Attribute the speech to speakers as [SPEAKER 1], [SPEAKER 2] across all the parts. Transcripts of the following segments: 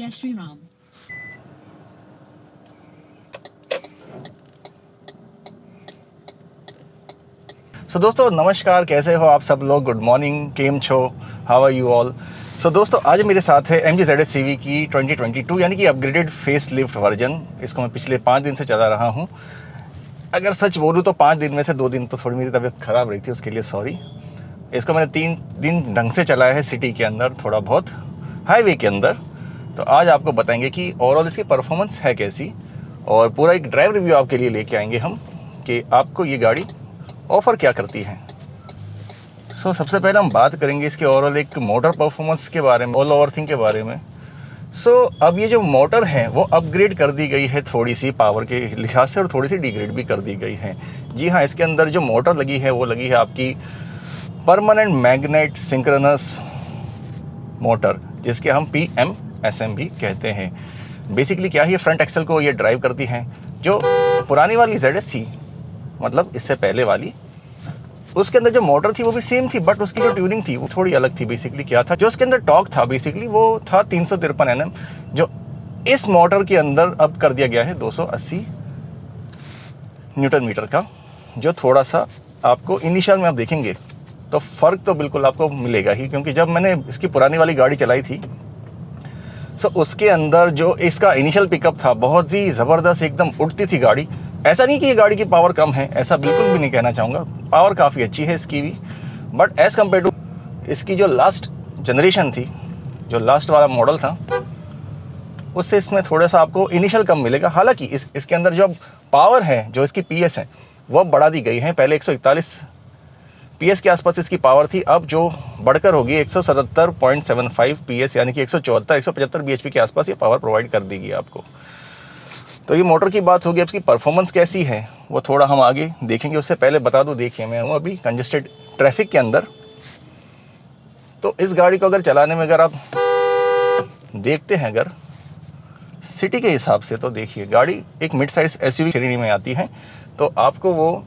[SPEAKER 1] जय श्री राम।
[SPEAKER 2] दोस्तों नमस्कार, कैसे हो आप सब लोग। गुड मॉर्निंग, केम छो, हाउ आर यू ऑल। दोस्तों आज मेरे साथ है MG ZS CV की 2022 यानी कि अपग्रेडेड फेस लिफ्ट वर्जन। इसको मैं पिछले 5 दिन से चला रहा हूँ। अगर सच बोलूँ तो 5 दिन में से 2 दिन तो थोड़ी मेरी तबीयत ख़राब रही थी, उसके लिए सॉरी। इसको मैंने 3 दिन ढंग से चलाया है सिटी के अंदर, थोड़ा बहुत हाईवे के अंदर। तो आज आपको बताएंगे कि ओवरऑल इसकी परफॉर्मेंस है कैसी, और पूरा एक ड्राइव रिव्यू आपके लिए लेके आएंगे हम कि आपको ये गाड़ी ऑफ़र क्या करती है। सबसे पहले हम बात करेंगे इसके ओवरऑल एक मोटर परफॉर्मेंस के बारे में, ऑल ओवर थिंग के बारे में। अब ये जो मोटर है वो अपग्रेड कर दी गई है थोड़ी सी पावर के लिहाज से, और थोड़ी सी डिग्रेड भी कर दी गई है। जी हाँ, इसके अंदर जो मोटर लगी है वो लगी है आपकी परमानेंट मैग्नेट सिंक्रोनस मोटर, जिसके हम PMSM भी कहते हैं। बेसिकली क्या है, ये फ्रंट एक्सल को ये ड्राइव करती है। जो पुरानी वाली ZS थी, मतलब इससे पहले वाली, उसके अंदर जो मोटर थी वो भी सेम थी, बट उसकी जो ट्यूनिंग थी वो थोड़ी अलग थी। बेसिकली क्या था, जो उसके अंदर टॉर्क था बेसिकली वो था 353 Nm, जो इस मोटर के अंदर अब कर दिया गया है 280 न्यूटन मीटर का। जो थोड़ा सा आपको इनिशियल में आप देखेंगे तो फ़र्क तो बिल्कुल आपको मिलेगा ही, क्योंकि जब मैंने इसकी पुरानी वाली गाड़ी चलाई थी उसके अंदर जो इसका इनिशियल पिकअप था बहुत ही ज़बरदस्त, एकदम उड़ती थी गाड़ी। ऐसा नहीं कि ये गाड़ी की पावर कम है, ऐसा बिल्कुल भी नहीं कहना चाहूँगा, पावर काफ़ी अच्छी है इसकी भी। बट एज़ कम्पेयर टू इसकी जो लास्ट जनरेशन थी, जो लास्ट वाला मॉडल था, उससे इसमें थोड़ा सा आपको इनिशियल कम मिलेगा। हालांकि इसके अंदर जो पावर है, जो इसकी PS है, वो बढ़ा दी गई है। पहले 141 PS के आसपास इसकी पावर थी, अब जो बढ़कर होगी 177.75 PS, यानी कि 175 bhp के आसपास ये पावर प्रोवाइड कर देगी आपको। तो ये मोटर की बात होगी। अब इसकी परफॉर्मेंस कैसी है वो थोड़ा हम आगे देखेंगे। उससे पहले बता दूं, देखिए मैं हूँ अभी कंजेस्टेड ट्रैफिक के अंदर। तो इस गाड़ी को अगर चलाने में अगर आप देखते हैं अगर सिटी के हिसाब से, तो देखिए गाड़ी एक मिड साइज SUV श्रेणी में आती है, तो आपको वो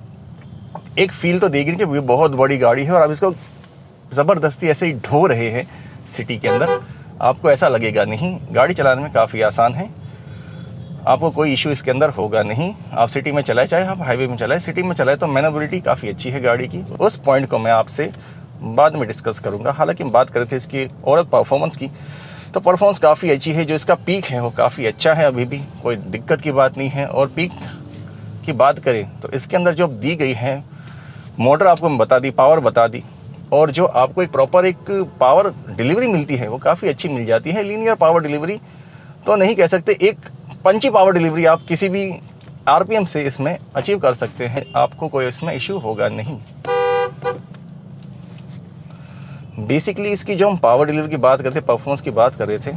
[SPEAKER 2] एक फील तो देगी कि ये बहुत बड़ी गाड़ी है और आप इसको ज़बरदस्ती ऐसे ही ढो रहे हैं सिटी के अंदर, आपको ऐसा लगेगा नहीं। गाड़ी चलाने में काफ़ी आसान है, आपको कोई इशू इसके अंदर होगा नहीं। आप सिटी में चलाए, चाहे आप हाईवे में चलाए, सिटी में चलाए तो मैनेबिलिटी काफ़ी अच्छी है गाड़ी की। उस पॉइंट को मैं आपसे बाद में डिस्कस करूँगा। हालांकि हम बात कर रहे थे इसकी और परफॉर्मेंस की, तो परफॉर्मेंस काफ़ी अच्छी है। जो इसका पीक है वो काफ़ी अच्छा है, अभी भी कोई दिक्कत की बात नहीं है। और पीक की बात करें तो इसके अंदर जो दी गई है मोटर, आपको मैं बता दी, पावर बता दी, और जो आपको एक प्रॉपर एक पावर डिलीवरी मिलती है वो काफ़ी अच्छी मिल जाती है। लीनियर पावर डिलीवरी तो नहीं कह सकते, एक पंची पावर डिलीवरी आप किसी भी RPM से इसमें अचीव कर सकते हैं, आपको कोई इसमें इश्यू होगा नहीं। बेसिकली इसकी जो हम पावर डिलीवरी की बात करते, परफॉर्मेंस की बात कर रहे थे,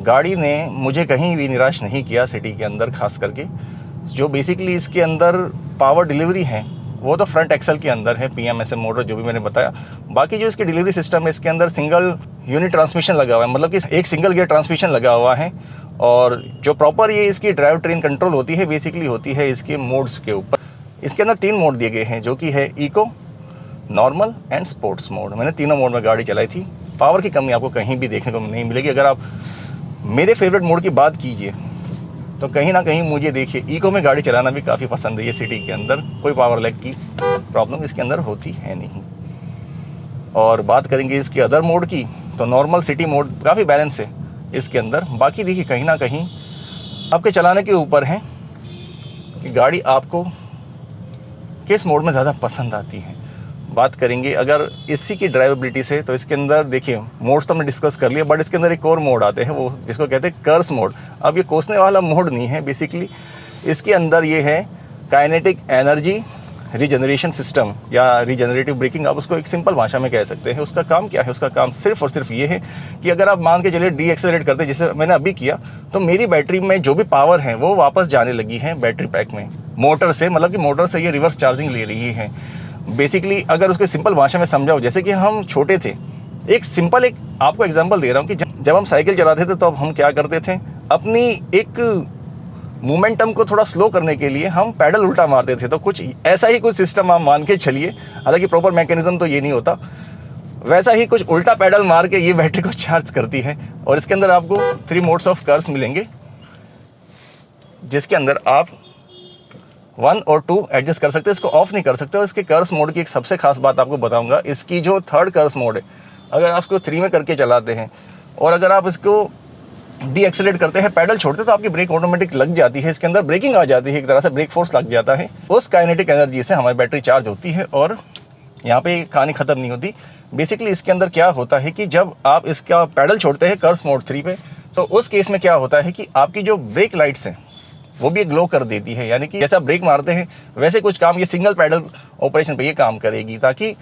[SPEAKER 2] गाड़ी ने मुझे कहीं भी निराश नहीं किया सिटी के अंदर। खास करके जो बेसिकली इसके अंदर पावर डिलीवरी है वो तो फ्रंट एक्सल के अंदर है, PMSM मोटर जो भी मैंने बताया। बाकी जो इसकी डिलीवरी सिस्टम है, इसके अंदर सिंगल यूनिट ट्रांसमिशन लगा हुआ है, मतलब कि एक सिंगल गियर ट्रांसमिशन लगा हुआ है। और जो प्रॉपर ये इसकी ड्राइव ट्रेन कंट्रोल होती है, बेसिकली होती है इसके मोड्स के ऊपर। इसके अंदर 3 मोड दिए गए हैं, जो कि है eco, normal and sports mode. मैंने तीनों मोड में गाड़ी चलाई थी। पावर की कमी आपको कहीं भी देखने को नहीं मिलेगी। अगर आप मेरे फेवरेट मोड की बात कीजिए तो कहीं ना कहीं मुझे देखिए इको में गाड़ी चलाना भी काफ़ी पसंद है। ये सिटी के अंदर कोई पावर लैग की प्रॉब्लम इसके अंदर होती है नहीं। और बात करेंगे इसकी अदर मोड की, तो नॉर्मल सिटी मोड काफ़ी बैलेंस है इसके अंदर। बाकी देखिए कहीं ना कहीं आपके चलाने के ऊपर है कि गाड़ी आपको किस मोड में ज़्यादा पसंद आती है। बात करेंगे अगर इसी की ड्राइवेबिलिटी से, तो इसके अंदर देखिए मोड्स तो हमने डिस्कस कर लिया, बट इसके अंदर एक और मोड आते हैं, वो जिसको कहते हैं कर्स मोड। अब ये कोसने वाला मोड नहीं है, बेसिकली इसके अंदर ये है काइनेटिक एनर्जी रीजनरेशन सिस्टम या रीजनरेटिव ब्रेकिंग, आप उसको एक सिंपल भाषा में कह सकते हैं। उसका काम क्या है? उसका काम सिर्फ और सिर्फ ये है कि अगर आप मान के चलिए डीएक्सेलरेट करते, जैसे मैंने अभी किया, तो मेरी बैटरी में जो भी पावर है वो वापस जाने लगी है बैटरी पैक में मोटर से, मतलब कि मोटर से ये रिवर्स चार्जिंग ले रही है। बेसिकली अगर उसको सिंपल भाषा में समझाओ, जैसे कि हम छोटे थे, एक सिंपल एक आपको एग्जांपल दे रहा हूँ कि जब हम साइकिल चलाते थे तो अब हम क्या करते थे, अपनी एक मोमेंटम को थोड़ा स्लो करने के लिए हम पैडल उल्टा मारते थे। तो कुछ ऐसा ही कुछ सिस्टम आप मान के चलिए, हालांकि प्रॉपर मैकेनिज्म तो ये नहीं होता। वैसा ही कुछ उल्टा पैडल मार के ये बैटरी को चार्ज करती है। और इसके अंदर आपको 3 मोड्स ऑफ कर्व्स मिलेंगे, जिसके अंदर आप 1 और 2 एडजस्ट कर सकते हैं, इसको ऑफ नहीं कर सकते। और इसके कर्व्स मोड की एक सबसे खास बात आपको बताऊंगा, इसकी जो थर्ड कर्व्स मोड है, अगर आप इसको 3 में करके चलाते हैं और अगर आप इसको डी एक्सेलेरेट करते हैं, पैडल छोड़ते, तो आपकी ब्रेक ऑटोमेटिक लग जाती है, इसके अंदर ब्रेकिंग आ जाती है, एक तरह से ब्रेक फोर्स लग जाता है। उस काइनेटिक एनर्जी से हमारी बैटरी चार्ज होती है और यहाँ पे कहानी ख़त्म नहीं होती। बेसिकली इसके अंदर क्या होता है कि जब आप इसका पैडल छोड़ते हैं कर्व्स मोड 3 पे, तो उस केस में क्या होता है कि आपकी जो ब्रेक लाइट्स हैं वो भी ग्लो कर देती है, यानी कि जैसे आप ब्रेक मारते हैं वैसे कुछ काम ये सिंगल पैडल ऑपरेशन पे ये काम करेगी, ताकि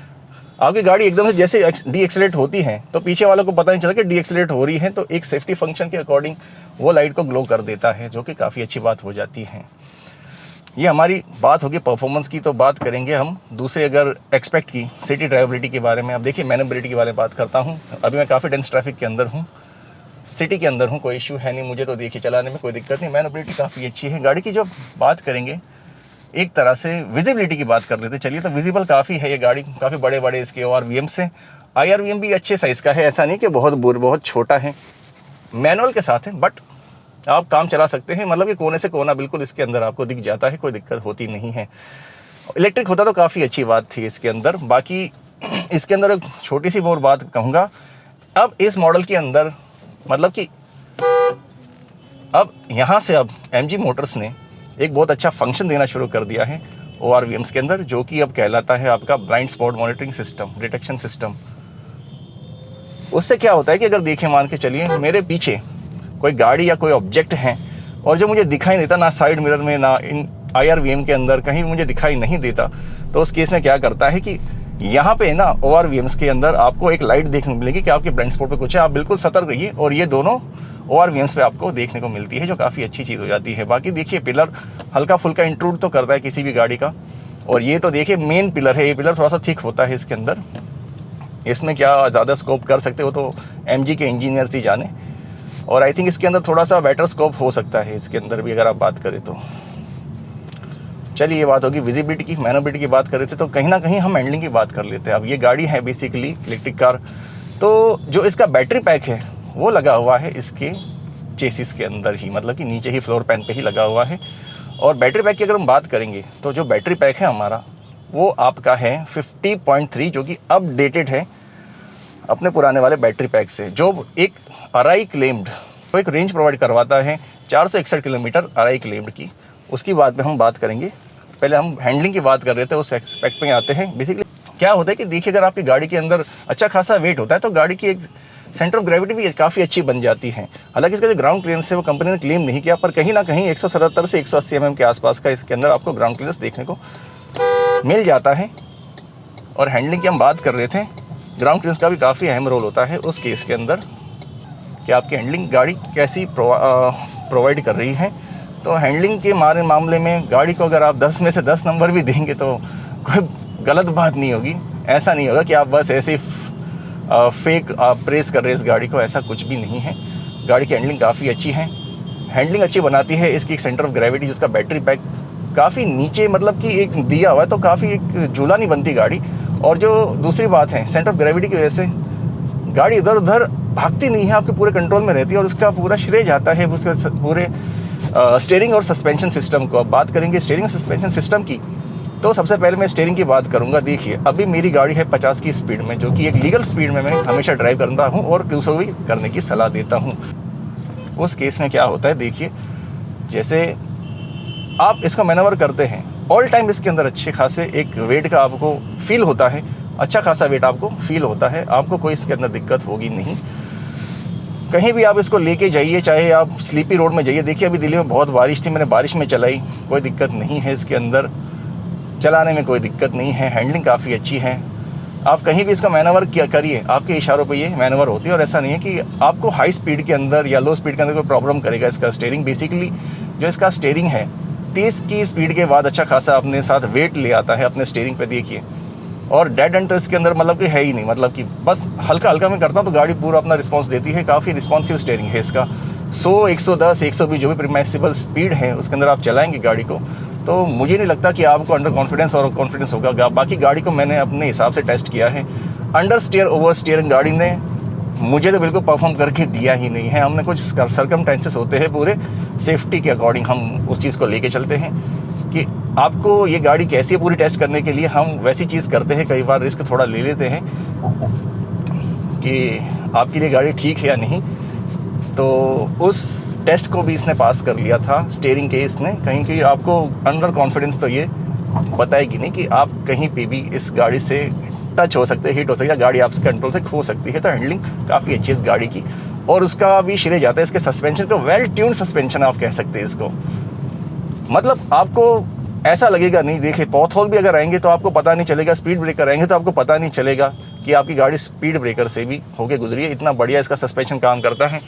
[SPEAKER 2] आपकी गाड़ी एकदम से जैसे डी एक्सेलेरेट होती है तो पीछे वालों को पता नहीं चला कि डी एक्सेलेरेट हो रही है, तो एक सेफ्टी फंक्शन के अकॉर्डिंग वो लाइट को ग्लो कर देता है, जो कि काफ़ी अच्छी बात हो जाती है। ये हमारी बात होगी परफॉर्मेंस की। तो बात करेंगे हम दूसरे अगर एक्सपेक्ट की, सिटी ड्राइवेबिलिटी के बारे में। अब देखिए, मैनेबिलिटी के बारे में बात करता हूँ। अभी मैं काफ़ी डेंस ट्रैफिक के अंदर हूँ, सिटी के अंदर हूँ, कोई इशू है नहीं मुझे, तो देखिए चलाने में कोई दिक्कत नहीं। मैनेबिलिटी काफ़ी अच्छी है गाड़ी की। जब बात करेंगे एक तरह से विजिबिलिटी की बात कर लेते चलिए, तो विजिबल काफ़ी है ये गाड़ी, काफ़ी बड़े बड़े इसके ORVMs हैं। IRVM भी अच्छे साइज़ का है, ऐसा नहीं कि बहुत छोटा है, मैनुअल के साथ है, बट आप काम चला सकते हैं। मतलब कि कोने से कोना बिल्कुल इसके अंदर आपको दिख जाता है, कोई दिक्कत होती नहीं है। इलेक्ट्रिक होता तो काफ़ी अच्छी बात थी इसके अंदर। बाकी इसके अंदर एक छोटी सी और बात कहूँगा, अब इस मॉडल के अंदर मतलब कि अब यहाँ से अब MG मोटर्स ने एक बहुत अच्छा फंक्शन देना शुरू कर दिया है ORVMs के अंदर, जो कि अब कहलाता है आपका blind spot monitoring system, detection system. उससे क्या होता है कि अगर देखें, मान के चलिए मेरे पीछे कोई गाड़ी या कोई ऑब्जेक्ट है और जो मुझे दिखाई नहीं देता, ना साइड मिरर में ना इन IRVM के अंदर कहीं मुझे दिखाई नहीं देता, तो उस केस में क्या करता है कि यहाँ पे ना ORVMs के अंदर आपको एक लाइट देखने को मिलेगी कि आपके ब्लाइंड स्पॉट पे कुछ है, आप बिल्कुल सतर्क रहिए। और ये दोनों ORVMs पे आपको देखने को मिलती है, जो काफ़ी अच्छी चीज़ हो जाती है। बाकी देखिए, पिलर हल्का फुल्का इंट्रूड तो करता है किसी भी गाड़ी का, और ये तो देखिए मेन पिलर है, ये पिलर थोड़ा सा थिक होता है इसके अंदर। इसमें क्या ज़्यादा स्कोप कर सकते हो तो MG के इंजीनियर्स ही जाने, और आई थिंक इसके अंदर थोड़ा सा बेटर स्कोप हो सकता है इसके अंदर भी, अगर आप बात करें तो। चलिए, ये बात होगी विजिबिलिटी की। मैनेबिलिटी की बात कर रहे थे, तो कहीं ना कहीं हम हैंडलिंग की बात कर लेते हैं। अब ये गाड़ी है बेसिकली इलेक्ट्रिक कार, तो जो इसका बैटरी पैक है वो लगा हुआ है इसके चेसिस के अंदर ही, मतलब कि नीचे ही फ्लोर पैन पे ही लगा हुआ है। और बैटरी पैक की अगर हम बात करेंगे, तो जो बैटरी पैक है हमारा वो आपका है 50.3, जो कि अपडेटेड है अपने पुराने वाले बैटरी पैक से, जो एक अराई क्लेम्ड, तो एक रेंज प्रोवाइड करवाता है 461 किलोमीटर अराई क्लेम्ड की। उसकी बात में हम बात करेंगे। पहले हम हैंडलिंग की बात कर रहे थे, उस एक्सपेक्ट में आते हैं। बेसिकली क्या होता है कि देखिए, अगर आपकी गाड़ी के अंदर अच्छा खासा वेट होता है तो गाड़ी की एक सेंटर ऑफ ग्रेविटी भी काफ़ी अच्छी बन जाती है। हालांकि इसका जो ग्राउंड क्लियरेंस है वो कंपनी ने क्लेम नहीं किया, पर कहीं ना कहीं 177 से 180 mm के आसपास का इसके अंदर आपको ग्राउंड क्लियरेंस देखने को मिल जाता है। और हैंडलिंग की हम बात कर रहे थे, ग्राउंड क्लियरेंस का भी काफ़ी अहम रोल होता है उस केस के अंदर कि आपकी हैंडलिंग गाड़ी कैसी प्रोवाइड कर रही है। तो हैंडलिंग के मामले में गाड़ी को अगर आप 10 में से 10 नंबर भी देंगे तो कोई गलत बात नहीं होगी। ऐसा नहीं होगा कि आप बस ऐसे फेक प्रेस कर रहे इस गाड़ी को, ऐसा कुछ भी नहीं है। गाड़ी की हैंडलिंग काफ़ी अच्छी है। हैंडलिंग अच्छी बनाती है इसकी सेंटर ऑफ ग्रेविटी, जिसका बैटरी पैक काफ़ी नीचे मतलब कि एक दिया हुआ है, तो काफ़ी एक झूला नहीं बनती गाड़ी। और जो दूसरी बात है, सेंटर ऑफ ग्रेविटी की वजह से गाड़ी इधर उधर भागती नहीं है, आपके पूरे कंट्रोल में रहती है, और उसका पूरा श्रेय जाता है उसके पूरे स्टीयरिंग और सस्पेंशन सिस्टम को। अब बात करेंगे स्टीयरिंग और सस्पेंशन सिस्टम की, तो सबसे पहले मैं स्टीयरिंग की बात करूंगा। देखिए, अभी मेरी गाड़ी है 50 की स्पीड में, जो कि एक लीगल स्पीड में मैं हमेशा ड्राइव करता हूं और दूसरों भी करने की सलाह देता हूं। उस केस में क्या होता है, देखिए जैसे आप इसको मैनवर करते हैं, ऑल टाइम इसके अंदर अच्छे खासे एक वेट का आपको फील होता है, अच्छा खासा वेट आपको फील होता है, आपको कोई इसके अंदर दिक्कत होगी नहीं। कहीं भी आप इसको लेके जाइए, चाहे आप स्लीपी रोड में जाइए। देखिए, अभी दिल्ली में बहुत बारिश थी, मैंने बारिश में चलाई, कोई दिक्कत नहीं है इसके अंदर, चलाने में कोई दिक्कत नहीं है। हैंडलिंग काफ़ी अच्छी है। आप कहीं भी इसका मैनवर क्या करिए, आपके इशारों पे ये मैनवर होती है। और ऐसा नहीं है कि आपको हाई स्पीड के अंदर या लो स्पीड के अंदर कोई प्रॉब्लम करेगा इसका स्टीयरिंग। बेसिकली जो इसका स्टीयरिंग है, 30 की स्पीड के बाद अच्छा खासा अपने साथ वेट ले आता है अपने स्टीयरिंग पे। देखिए, और डेड एंड तो इसके अंदर मतलब कि है ही नहीं, मतलब कि बस हल्का हल्का मैं करता हूँ तो गाड़ी पूरा अपना रिस्पांस देती है। काफ़ी रिस्पॉन्सिव स्टीयरिंग है इसका। 100, 110, 120 जो भी परमिसिबल स्पीड है उसके अंदर आप चलाएंगे गाड़ी को, तो मुझे नहीं लगता कि आपको अंडर कॉन्फिडेंस और कॉन्फिडेंस होगा। बाकी गाड़ी को मैंने अपने हिसाब से टेस्ट किया है, अंडर स्टीयर ओवर स्टीयर गाड़ी ने मुझे तो बिल्कुल परफॉर्म करके दिया ही नहीं है। हमने कुछ सर्कमस्टेंसेस होते हैं पूरे सेफ्टी के अकॉर्डिंग, हम उस चीज़ को लेके चलते हैं कि आपको ये गाड़ी कैसी है पूरी टेस्ट करने के लिए हम वैसी चीज़ करते हैं। कई बार रिस्क थोड़ा ले लेते हैं कि आपके लिए गाड़ी ठीक है या नहीं। तो उस टेस्ट को भी इसने पास कर लिया था स्टीयरिंग के इसने। कहीं कि आपको अंडर कॉन्फिडेंस तो ये बताएगी नहीं कि आप कहीं पे भी इस गाड़ी से टच हो सकते हैं, हिट हो सकती है, गाड़ी आपसे कंट्रोल से खो सकती है। तो हैंडलिंग काफ़ी अच्छी है इस गाड़ी की, और उसका भी श्रेय जाता है इसके सस्पेंशन को। वेल ट्यून सस्पेंशन आप कह सकते हैं इसको। मतलब आपको ऐसा लगेगा नहीं, देखिए पॉथहोल भी अगर आएंगे तो आपको पता नहीं चलेगा, स्पीड ब्रेकर आएंगे तो आपको पता नहीं चलेगा कि आपकी गाड़ी स्पीड ब्रेकर से भी होके गुजरी है। इतना बढ़िया इसका सस्पेंशन काम करता है।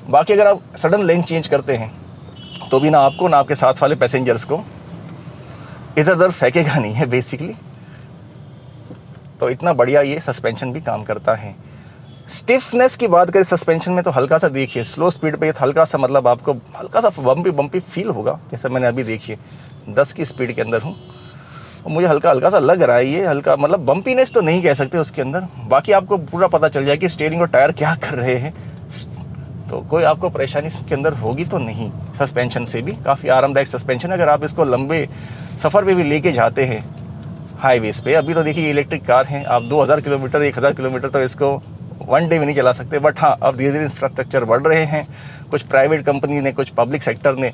[SPEAKER 2] बाकी अगर आप सडन लेन चेंज करते हैं तो भी ना आपको ना आपके साथ वाले पैसेंजर्स को इधर उधर फेंकेगा नहीं है बेसिकली। तो इतना बढ़िया ये सस्पेंशन भी काम करता है। स्टिफनेस की बात करें सस्पेंशन में तो हल्का सा देखिए स्लो स्पीड पे हल्का सा, मतलब आपको हल्का सा बम्पी फील होगा। जैसे मैंने अभी देखिए 10 की स्पीड के अंदर हूँ और मुझे हल्का हल्का सा लग रहा है ये हल्का, मतलब बम्पीनेस तो नहीं कह सकते उसके अंदर। बाकी आपको पूरा पता चल जाए कि स्टीयरिंग और टायर क्या कर रहे हैं, तो कोई आपको परेशानी इसके अंदर होगी तो नहीं। सस्पेंशन से भी काफ़ी आरामदायक सस्पेंशन। अगर आप इसको लंबे सफ़र पे भी लेके जाते हैं हाईवेज़ पे, अभी तो देखिए इलेक्ट्रिक कार हैं, आप 2000 किलोमीटर 1000 किलोमीटर तो इसको वन डे में नहीं चला सकते। बट हाँ, अब धीरे धीरे इंफ्रास्ट्रक्चर बढ़ रहे हैं, कुछ प्राइवेट कंपनी ने, कुछ पब्लिक सेक्टर ने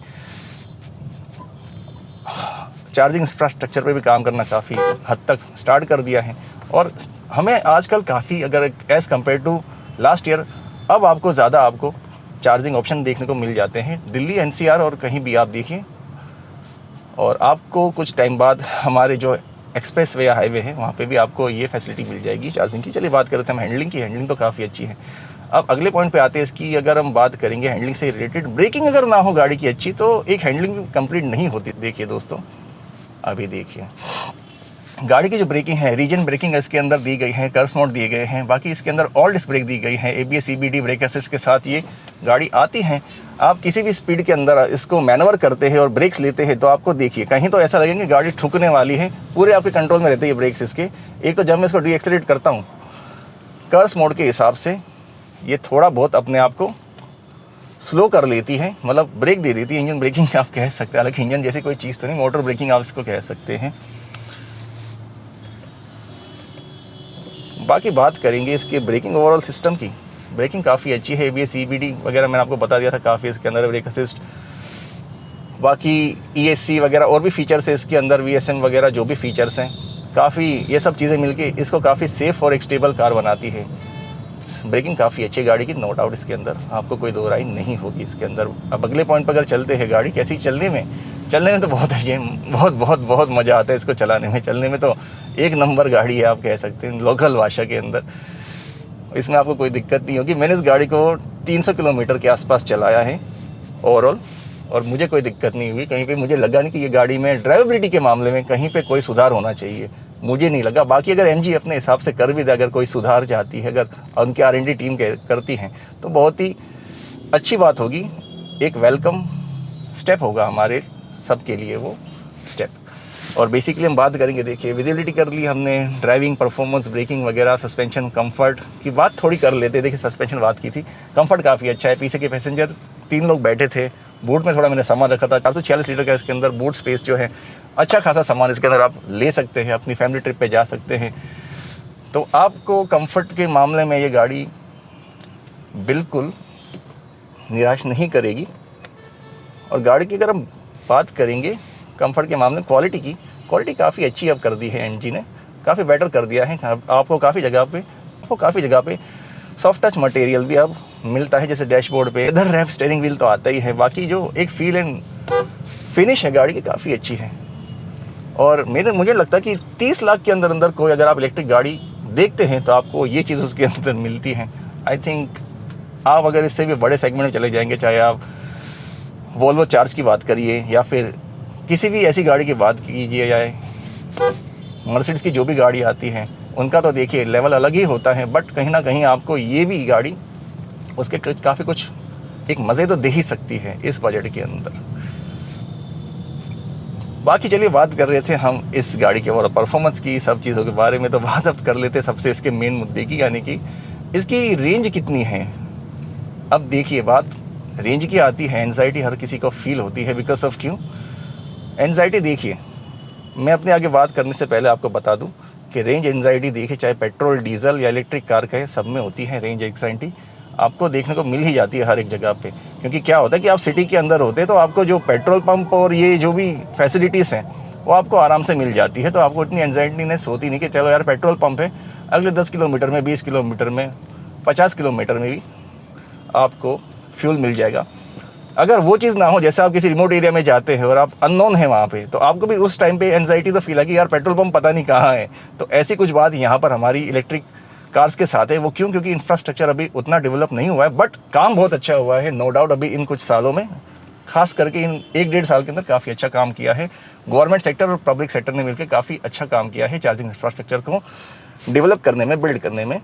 [SPEAKER 2] चार्जिंग इंफ्रास्ट्रक्चर पे भी काम करना काफ़ी हद तक स्टार्ट कर दिया है। और हमें आजकल काफ़ी, अगर as compare to last year, अब आपको ज़्यादा आपको चार्जिंग ऑप्शन देखने को मिल जाते हैं। दिल्ली एनसीआर और कहीं भी आप देखिए, और आपको कुछ टाइम बाद हमारे जो एक्सप्रेस वे या हाईवे है वहाँ पे भी आपको ये फैसिलिटी मिल जाएगी चार्जिंग की। चलिए बात करते हैं हम हैंडलिंग की। हैंडलिंग तो काफ़ी अच्छी है। अब अगले पॉइंट पे आते हैं इसकी। अगर हम बात करेंगे हैंडलिंग से रिलेटेड, ब्रेकिंग अगर ना हो गाड़ी की अच्छी तो एक हैंडलिंग कंप्लीट नहीं होती। देखिए दोस्तों, अभी देखिए गाड़ी की जो ब्रेकिंग है, रीजन ब्रेकिंग इसके अंदर दी गई है, कर्व्स मोड दिए गए हैं। बाकी इसके अंदर ऑल डिस्क ब्रेक दी गई है, ABS CBD ब्रेक असिस्ट के साथ ये गाड़ी आती है। आप किसी भी स्पीड के अंदर इसको मैनवर करते हैं और ब्रेक्स लेते हैं तो आपको देखिए कहीं तो ऐसा लगेगा गाड़ी ठुकने वाली है, पूरे आपके कंट्रोल में रहते हैं ब्रेक्स इसके। एक तो जब मैं इसको डीएक्सेलरेट करता हूँ कर्व्स मोड के हिसाब से, ये थोड़ा बहुत अपने आप को स्लो कर लेती है, मतलब ब्रेक दे देती है। इंजन ब्रेकिंग आप कह सकते हैं, हालांकि इंजन जैसी कोई चीज़ तो नहीं, मोटर ब्रेकिंग आप इसको कह सकते हैं। बाकी बात करेंगे इसके ब्रेकिंग ओवरऑल सिस्टम की। ब्रेकिंग काफ़ी अच्छी है, ABS CBD वगैरह मैंने आपको बता दिया था, काफ़ी इसके अंदर ब्रेक असिस्ट, बाकी ESC वगैरह और भी फीचर्स है इसके अंदर, VSM वगैरह जो भी फीचर्स हैं, काफ़ी ये सब चीज़ें मिलके इसको काफ़ी सेफ़ और एक स्टेबल कार बनाती है। ब्रेकिंग काफ़ी अच्छी गाड़ी की, नो डाउट इसके अंदर आपको कोई दो राय नहीं होगी इसके अंदर। अब अगले पॉइंट पर अगर चलते हैं, गाड़ी कैसी चलने में तो बहुत अच्छी है, बहुत बहुत बहुत मज़ा आता है इसको चलने में तो एक नंबर गाड़ी है आप कह सकते हैं लोकल भाषा के अंदर। इसमें आपको कोई दिक्कत नहीं होगी। मैंने इस गाड़ी को 300 किलोमीटर के आसपास चलाया है ओवरऑल, और मुझे कोई दिक्कत नहीं हुई। कहीं पे मुझे लगा नहीं कि ये गाड़ी में ड्राइवेबिलिटी के मामले में कहीं पे कोई सुधार होना चाहिए, मुझे नहीं लगा। बाकी अगर MG अपने हिसाब से कर भी दे, अगर कोई सुधार चाहती है, अगर उनकी R&D टीम करती हैं तो बहुत ही अच्छी बात होगी। एक वेलकम स्टेप होगा हमारे सबके लिए वो स्टेप। और बेसिकली हम बात करेंगे, देखिए विजिबिलिटी कर ली हमने, ड्राइविंग परफॉर्मेंस, ब्रेकिंग वगैरह, सस्पेंशन, कंफर्ट की बात थोड़ी कर लेते। देखिए सस्पेंशन बात की थी, कंफर्ट काफ़ी अच्छा है। पीछे के पैसेंजर 3 लोग बैठे थे, बूट में थोड़ा मैंने सामान रखा था। 446 लीटर का इसके अंदर बूट स्पेस जो है, अच्छा खासा सामान इसके अंदर आप ले सकते हैं, अपनी फैमिली ट्रिप पे जा सकते हैं। तो आपको कंफर्ट के मामले में ये गाड़ी बिल्कुल निराश नहीं करेगी। और गाड़ी की अगर हम बात करेंगे कंफर्ट के मामले में, क्वालिटी काफ़ी अच्छी अब कर दी है एनजी ने, काफ़ी बेटर कर दिया है। आपको काफ़ी जगह पे सॉफ्ट टच मटेरियल भी अब मिलता है, जैसे डैशबोर्ड पे इधर रैप स्टीयरिंग व्हील तो आता ही है। बाकी जो एक फील एंड फिनिश है गाड़ी की काफ़ी अच्छी है। और मुझे लगता है कि 30 लाख के अंदर कोई अगर आप इलेक्ट्रिक गाड़ी देखते हैं तो आपको ये चीज़ उसके अंदर मिलती है। आई थिंक आप अगर इससे भी बड़े सेगमेंट में चले जाएंगे, चाहे आप वोल्वो चार्ज की बात करिए या फिर किसी भी ऐसी गाड़ी की बात कीजिए जाए मर्सिडीज़ की जो भी गाड़ी आती हैं उनका तो देखिए लेवल अलग ही होता है, बट कहीं ना कहीं आपको ये भी गाड़ी उसके काफ़ी कुछ एक मज़े तो दे ही सकती है इस बजट के अंदर। बाकी चलिए बात कर रहे थे हम इस गाड़ी के और परफॉर्मेंस की, सब चीज़ों के बारे में, तो बात अब कर लेते सबसे इसके मेन मुद्दे की, यानी कि इसकी रेंज कितनी है। अब देखिए बात रेंज की आती है, एंजाइटी हर किसी को फील होती है, बिकॉज ऑफ क्यों एंजाइटी। देखिए मैं अपने आगे बात करने से पहले आपको बता दूं कि रेंज एंजाइटी देखिए चाहे पेट्रोल, डीजल या इलेक्ट्रिक कार का है, सब में होती है रेंज एंजाइटी। आपको देखने को मिल ही जाती है हर एक जगह पे, क्योंकि क्या होता है कि आप सिटी के अंदर होते हैं तो आपको जो पेट्रोल पंप और ये जो भी फैसिलिटीज़ हैं वो आपको आराम से मिल जाती है, तो आपको इतनी एंजाइटीनेस होती नहीं कि चलो यार पेट्रोल पंप है, अगले 10 किलोमीटर में, 20 किलोमीटर में, 50 किलोमीटर में भी आपको फ्यूल मिल जाएगा। अगर वो चीज़ ना हो, जैसे आप किसी रिमोट एरिया में जाते हैं और आप अननोन है वहाँ पे, तो आपको भी उस टाइम पे एंजाइटी तो फील है कि यार पेट्रोल पंप पता नहीं कहाँ है। तो ऐसी कुछ बात यहाँ पर हमारी इलेक्ट्रिक कार्स के साथ है। वो क्यों? क्योंकि इंफ्रास्ट्रक्चर अभी उतना डेवलप नहीं हुआ है, बट काम बहुत अच्छा हुआ है, नो डाउट। अभी इन कुछ सालों में, खास करके इन 1-1.5 साल के अंदर काफ़ी अच्छा काम किया है गवर्नमेंट सेक्टर और पब्लिक सेक्टर ने मिलकर, काफ़ी अच्छा काम किया है चार्जिंग इंफ्रास्ट्रक्चर को डेवलप करने में, बिल्ड करने में।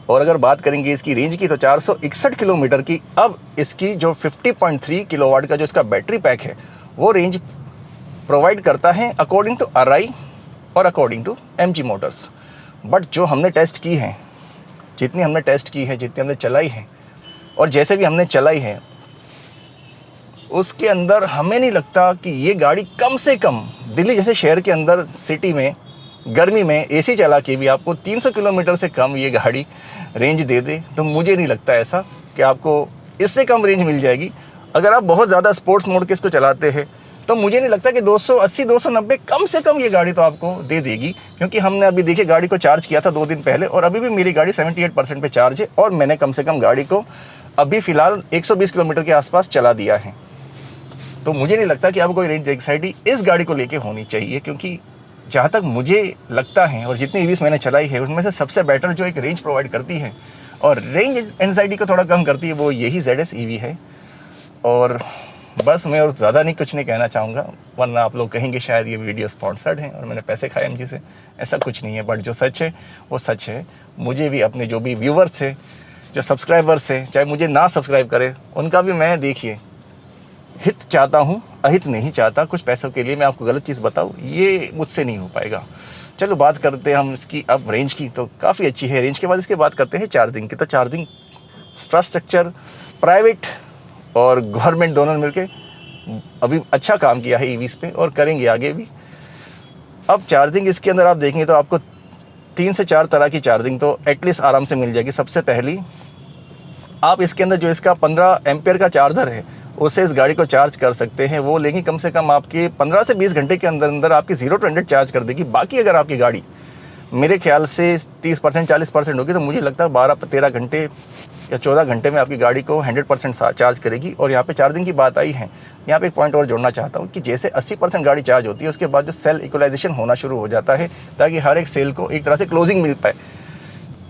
[SPEAKER 2] और अगर बात करेंगे इसकी रेंज की तो 461 किलोमीटर की अब इसकी जो 50.3 किलोवाट का जो इसका बैटरी पैक है वो रेंज प्रोवाइड करता है अकॉर्डिंग टू आरआई और according to MG motors. But जो हमने टेस्ट की है, जितनी हमने टेस्ट की है, जितनी हमने चलाई है और जैसे भी हमने चलाई है, उसके अंदर हमें नहीं लगता कि ये गाड़ी कम से कम दिल्ली जैसे शहर के अंदर सिटी में गर्मी में एसी चला के भी आपको 300 किलोमीटर से कम ये गाड़ी रेंज दे दे। तो मुझे नहीं लगता ऐसा कि आपको इससे कम रेंज मिल जाएगी। अगर आप बहुत ज़्यादा स्पोर्ट्स मोड के इसको चलाते हैं तो मुझे नहीं लगता कि 280-290 कम से कम ये गाड़ी तो आपको दे देगी, क्योंकि हमने अभी देखिए गाड़ी को चार्ज किया था 2 दिन पहले और अभी भी मेरी गाड़ी 78% पे चार्ज है और मैंने कम से कम गाड़ी को अभी फ़िलहाल 120 किलोमीटर के आसपास चला दिया है। तो मुझे नहीं लगता कि आपको कोई रेंज एंग्जाइटी इस गाड़ी को लेके होनी चाहिए, क्योंकि जहाँ तक मुझे लगता है और जितनी ईवीज़ मैंने चलाई है उनमें से सबसे बेटर जो एक रेंज प्रोवाइड करती है और रेंज एंग्जाइटी को थोड़ा कम करती है वो यही ZS EV है। और बस मैं और ज़्यादा नहीं कुछ नहीं कहना चाहूँगा, वरना आप लोग कहेंगे शायद ये वीडियो स्पॉन्सर्ड है और मैंने पैसे खाए MG से। ऐसा कुछ नहीं है, बट जो सच है वो सच है। मुझे भी अपने जो भी व्यूवर्स थे, जो सब्सक्राइबर्स हैं, चाहे मुझे ना सब्सक्राइब करें, उनका भी मैं देखिए हित चाहता हूँ, अहित नहीं चाहता। कुछ पैसों के लिए मैं आपको गलत चीज़ बताऊँ, ये मुझसे नहीं हो पाएगा। चलो बात करते हैं हम इसकी अब रेंज की, तो काफ़ी अच्छी है रेंज के बाद इसके बात करते हैं चार्जिंग की। तो चार्जिंग इंफ्रास्ट्रक्चर प्राइवेट और गवर्नमेंट दोनों मिलके अभी अच्छा काम किया है ईवीज़ पे और करेंगे आगे भी। अब चार्जिंग इसके अंदर आप देखेंगे तो आपको 3 से 4 तरह की चार्जिंग तो एटलीस्ट आराम से मिल जाएगी। सबसे पहली, आप इसके अंदर जो इसका 15 एम्पेयर का चार्जर है उससे इस गाड़ी को चार्ज कर सकते हैं। वो लेकिन कम से कम आपके 15 से 20 घंटे के अंदर अंदर आपकी 0 to 100 चार्ज कर देगी। बाकी अगर आपकी गाड़ी मेरे ख्याल से 30% 40% होगी तो मुझे लगता है 12-13 घंटे या 14 घंटे में आपकी गाड़ी को 100% चार्ज करेगी। और यहाँ पे चार्जिंग की बात आई है, यहाँ पे एक पॉइंट और जोड़ना चाहता हूँ कि जैसे 80% गाड़ी चार्ज होती है उसके बाद जो सेल इक्वलाइजेशन होना शुरू हो जाता है, ताकि हर एक सेल को एक तरह से क्लोजिंग मिल पाए,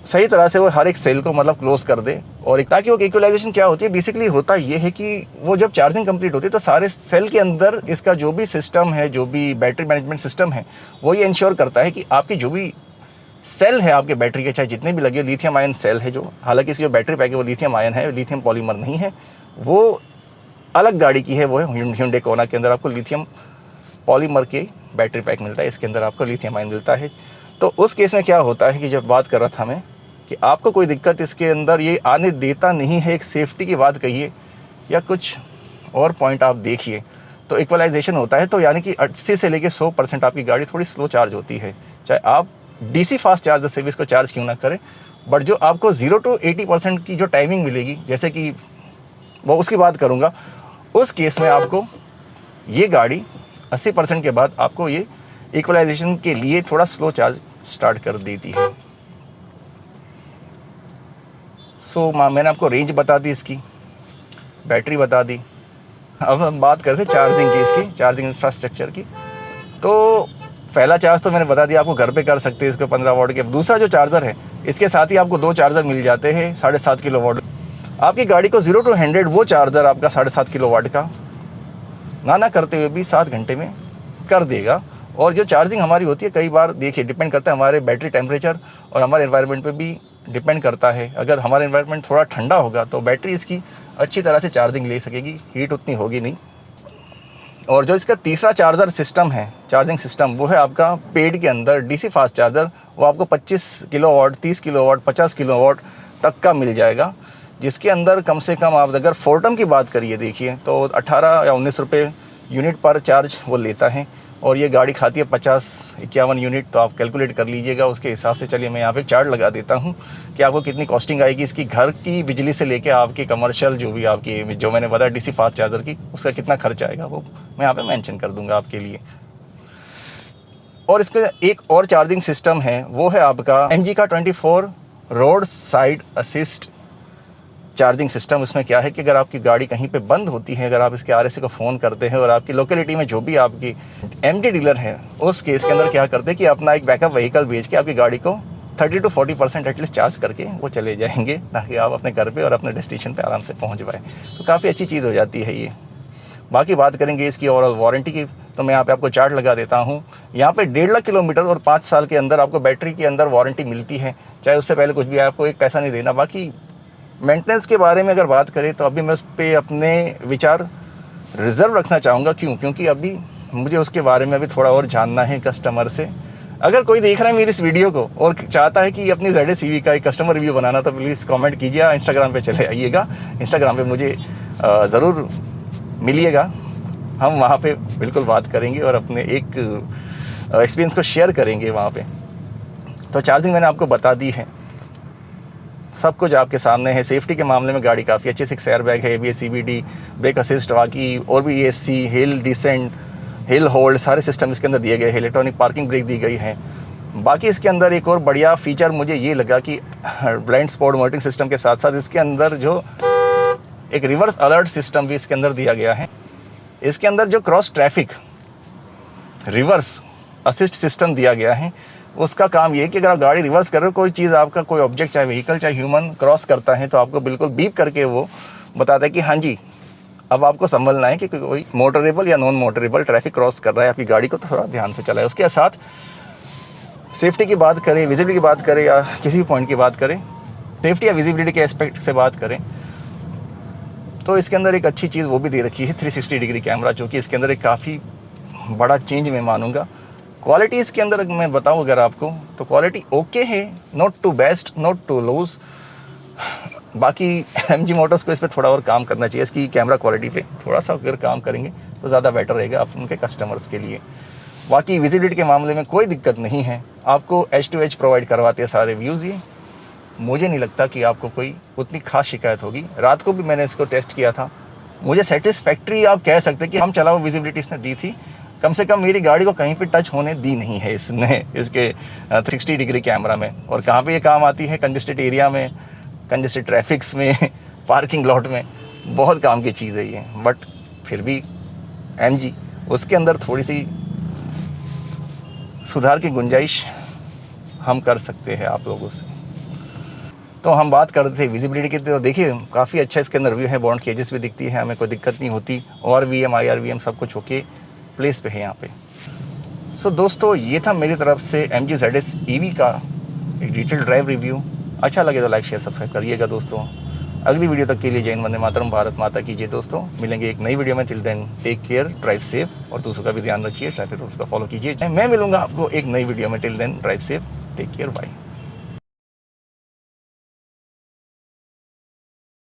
[SPEAKER 2] सही तरह से वो हर एक सेल को मतलब क्लोज कर दे। और ताकि वो इक्वलाइजेशन क्या होती है, बेसिकली होता ये है कि वो जब चार्जिंग कंप्लीट होती है तो सारे सेल के अंदर इसका जो भी सिस्टम है, जो भी बैटरी मैनेजमेंट सिस्टम है, वो ये इंश्योर करता है कि आपकी जो भी सेल है आपके बैटरी के, चाहे जितने भी लगे, लिथियम आयन सेल है जो, हालांकि इसकी जो बैटरी पैक है वो लिथियम आयन है, लिथियम पॉलीमर नहीं है, वो अलग गाड़ी की है, वो है Hyundai Kona के अंदर आपको लिथियम पॉलीमर के बैटरी पैक मिलता है, इसके अंदर आपको लिथियम आयन मिलता है। तो उस केस में क्या होता है कि जब बात कर रहा था मैं कि आपको कोई दिक्कत इसके अंदर ये आने देता नहीं है, एक सेफ्टी की बात कहिए या कुछ और पॉइंट आप देखिए, तो इक्वलाइजेशन होता है। तो यानी कि 80 से लेके 100% आपकी गाड़ी थोड़ी स्लो चार्ज होती है, चाहे आप DC फास्ट चार्जर से भी इसको चार्ज क्यों ना करें। बट जो आपको 0 to 80% की जो टाइमिंग मिलेगी, जैसे कि वो उसकी बात करूँगा, उस केस में आपको ये गाड़ी 80% के बाद आपको ये इक्वलाइजेशन के लिए थोड़ा स्लो चार्ज स्टार्ट कर देती है। मैंने आपको रेंज बता दी, इसकी बैटरी बता दी। अब हम बात करते हैं चार्जिंग की, इसकी चार्जिंग इंफ्रास्ट्रक्चर की। तो पहला चार्ज तो मैंने बता दिया, आपको घर पे कर सकते हैं इसको 15 वाट के। दूसरा जो चार्जर है, इसके साथ ही आपको 2 चार्जर मिल जाते हैं 7.5 किलोवाट। आपकी गाड़ी को 0 to 100 वो चार्जर आपका 7.5 किलोवाट का ना करते हुए भी 7 घंटे में कर देगा। और जो चार्जिंग हमारी होती है, कई बार देखिए डिपेंड करता है हमारे बैटरी टेम्परेचर और हमारे एनवायरनमेंट पे भी डिपेंड करता है। अगर हमारा एनवायरनमेंट थोड़ा ठंडा होगा तो बैटरी इसकी अच्छी तरह से चार्जिंग ले सकेगी, हीट उतनी होगी नहीं। और जो इसका तीसरा चार्जर सिस्टम है, चार्जिंग सिस्टम, वो है आपका पेड के अंदर डीसी फास्ट चार्जर। वो आपको 25 किलोवाट, 30 किलोवाट, 50 किलोवाट तक का मिल जाएगा, जिसके अंदर कम से कम आप अगर फोर्टम की बात करिए देखिए तो 18 या 19 रुपये यूनिट पर चार्ज वो लेता है। और ये गाड़ी खाती है 50-51 यूनिट, तो आप कैलकुलेट कर लीजिएगा उसके हिसाब से। चलिए मैं यहाँ पे चार्ट लगा देता हूँ कि आपको कितनी कॉस्टिंग आएगी इसकी, घर की बिजली से लेके आपकी कमर्शियल जो भी आपकी, जो मैंने बताया डीसी फास्ट चार्जर की, उसका कितना खर्च आएगा वो मैं यहाँ पे मेंशन कर दूंगा आपके लिए। और इसका एक और चार्जिंग सिस्टम है, वो है आपका MG का 24 road side assist charging system. उसमें क्या है कि अगर आपकी गाड़ी कहीं पे बंद होती है, अगर आप इसके RSA को फ़ोन करते हैं और आपकी लोकेलिटी में जो भी आपकी MG डीलर है, उस केस के अंदर क्या करते हैं कि अपना एक बैकअप व्हीकल भेज के आपकी गाड़ी को 30 to 40% एटलीस्ट चार्ज करके वो चले जाएंगे, ताकि आप अपने घर पे और अपने डेस्टिनेशन पे आराम से पहुंच पाए। तो काफ़ी अच्छी चीज़ हो जाती है ये। बाकी बात करेंगे इसकी ओवरऑल वारंटी की, तो मैं यहाँ पे आपको चार्ट लगा देता हूँ। यहाँ पे 1.5 लाख किलोमीटर और 5 साल के अंदर आपको बैटरी के अंदर वारंटी मिलती है, चाहे उससे पहले कुछ भी आपको एक पैसा नहीं देना। बाकी मेंटेनेंस के बारे में अगर बात करें तो अभी मैं उस पर अपने विचार रिजर्व रखना चाहूँगा। क्यों? क्योंकि अभी मुझे उसके बारे में अभी थोड़ा और जानना है कस्टमर से। अगर कोई देख रहा है मेरी इस वीडियो को और चाहता है कि अपनी ZS EV का एक कस्टमर रिव्यू बनाना, तो प्लीज़ कमेंट कीजिए, इंस्टाग्राम पे चले आइएगा। इंस्टाग्राम पे मुझे ज़रूर मिलिएगा, हम वहाँ पे बिल्कुल बात करेंगे और अपने एक एक्सपीरियंस को शेयर करेंगे वहाँ पे। तो चार्जिंग मैंने आपको बता दी है, सब कुछ आपके सामने है। सेफ्टी के मामले में गाड़ी काफ़ी अच्छे से एयर बैग है, ABS CVT, ब्रेक असिस्ट, बाकी और भी ESC, hill descent, hill hold, सारे सिस्टम इसके अंदर दिए गए हैं। इलेक्ट्रॉनिक पार्किंग ब्रेक दी गई है। बाकी इसके अंदर एक और बढ़िया फीचर मुझे ये लगा कि ब्लाइंड स्पॉट मॉनिटरिंग सिस्टम के साथ साथ इसके अंदर जो एक रिवर्स अलर्ट सिस्टम भी इसके अंदर दिया गया है। इसके अंदर जो cross traffic reverse assist system दिया गया है, उसका काम ये है कि अगर आप गाड़ी रिवर्स कर रहे हो, कोई चीज़ आपका, कोई ऑब्जेक्ट, चाहे व्हीकल चाहे ह्यूमन क्रॉस करता है, तो आपको बिल्कुल बीप करके वो बताता है कि हाँ जी, अब आपको संभलना है कि कोई मोटरेबल या नॉन मोटरेबल ट्रैफिक क्रॉस कर रहा है आपकी गाड़ी को, तो थोड़ा ध्यान से चलाए। उसके साथ सेफ्टी की बात करें, विजिबिलिटी की बात करें, या किसी भी पॉइंट की बात करें, सेफ्टी या विजिबिलिटी के एस्पेक्ट से बात करें, तो इसके अंदर एक अच्छी चीज़ वो भी दे रखी है 360 डिग्री कैमरा, जो कि इसके अंदर एक काफ़ी बड़ा चेंज मैं मानूंगा। क्वालिटी इसके अंदर मैं बताऊं अगर आपको, तो क्वालिटी ओके है, not too best, not too loose. बाकी MG मोटर्स को इस पर थोड़ा और काम करना चाहिए, इसकी कैमरा क्वालिटी पे थोड़ा सा अगर काम करेंगे तो ज़्यादा बेटर रहेगा आप उनके कस्टमर्स के लिए। बाकी विजिबिलिटी के मामले में कोई दिक्कत नहीं है, आपको H2H प्रोवाइड करवाते हैं सारे व्यूज़। ये मुझे नहीं लगता कि आपको कोई उतनी खास शिकायत होगी। रात को भी मैंने इसको टेस्ट किया था, मुझे सेटिस्फैक्ट्री आप कह सकते हैं कि हम चलाओ विजिबिलिटी इसने दी थी। कम से कम मेरी गाड़ी को कहीं पे टच होने दी नहीं है इसने, इसके 360 डिग्री कैमरा में। और कहाँ पे ये काम आती है? कंजेस्टेड एरिया में, कंजेस्टेड ट्रैफिक्स में, पार्किंग लॉट में, बहुत काम की चीज़ है ये। बट फिर भी MG उसके अंदर थोड़ी सी सुधार की गुंजाइश हम कर सकते हैं आप लोगों से। तो हम बात कर रहे थे विजिबिलिटी की, तो देखिए काफ़ी अच्छा इसके अंदर व्यू है, बॉन्ड की एजेस भी दिखती है, हमें कोई दिक्कत नहीं होती। और VM IRVM सब कुछ ओके प्लेस पे है यहाँ पे। सो दोस्तों, ये था मेरी तरफ से MG ZS EV का एक डिटेल ड्राइव रिव्यू। अच्छा लगे तो लाइक शेयर सब्सक्राइब करिएगा दोस्तों। अगली वीडियो तक के लिए जय हिंद, वंदे मातरम, भारत माता की जय। दोस्तों मिलेंगे एक नई वीडियो में, till then take care, drive safe और दूसरों का भी ध्यान रखिए, ट्रैफिक रूल्स का फॉलो कीजिए। मैं मिलूंगा आपको एक नई वीडियो में, till then drive safe, take care, bye.